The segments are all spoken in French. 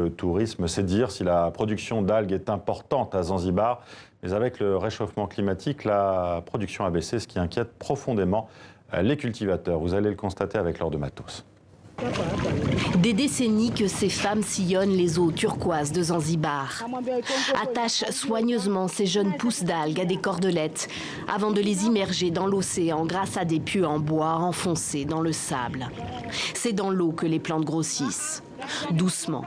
Le tourisme, c'est dire si la production d'algues est importante à Zanzibar. Mais avec le réchauffement climatique, la production a baissé, ce qui inquiète profondément les cultivateurs. Vous allez le constater avec Laure de Matos. Des décennies que ces femmes sillonnent les eaux turquoises de Zanzibar. Attachent soigneusement ces jeunes pousses d'algues à des cordelettes avant de les immerger dans l'océan grâce à des pieux en bois enfoncés dans le sable. C'est dans l'eau que les plantes grossissent, doucement.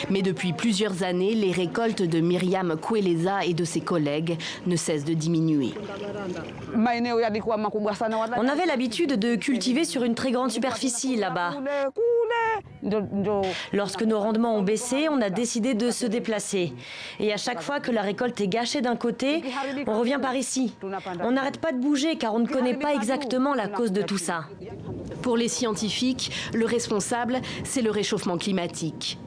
Mais depuis plusieurs années, les récoltes de Myriam Kweleza et de ses collègues ne cessent de diminuer. On avait l'habitude de cultiver sur une très grande superficie là-bas. Lorsque nos rendements ont baissé, on a décidé de se déplacer. Et à chaque fois que la récolte est gâchée d'un côté, on revient par ici. On n'arrête pas de bouger car on ne connaît pas exactement la cause de tout ça. Pour les scientifiques, le responsable, c'est le réchauffement climatique.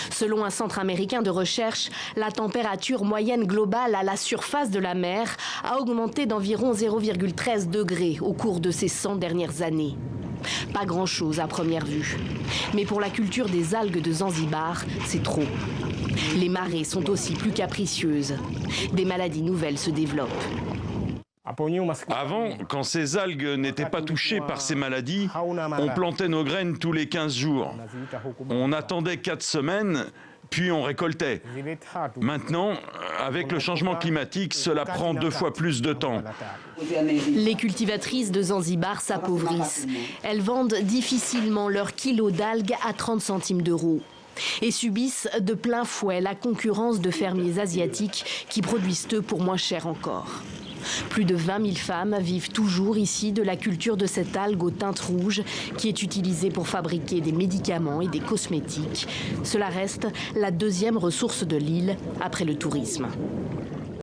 Selon un centre américain de recherche, la température moyenne globale à la surface de la mer a augmenté d'environ 0,13 degrés au cours de ces 100 dernières années. Pas grand-chose à première vue. Mais pour la culture des algues de Zanzibar, c'est trop. Les marées sont aussi plus capricieuses. Des maladies nouvelles se développent. Avant, quand ces algues n'étaient pas touchées par ces maladies, on plantait nos graines tous les 15 jours. On attendait 4 semaines, puis on récoltait. Maintenant, avec le changement climatique, cela prend 2 fois plus de temps. Les cultivatrices de Zanzibar s'appauvrissent. Elles vendent difficilement leur kilo d'algues à 30 centimes d'euros. Et subissent de plein fouet la concurrence de fermiers asiatiques qui produisent eux pour moins cher encore. Plus de 20 000 femmes vivent toujours ici de la culture de cette algue aux teintes rouges qui est utilisée pour fabriquer des médicaments et des cosmétiques. Cela reste la deuxième ressource de l'île après le tourisme.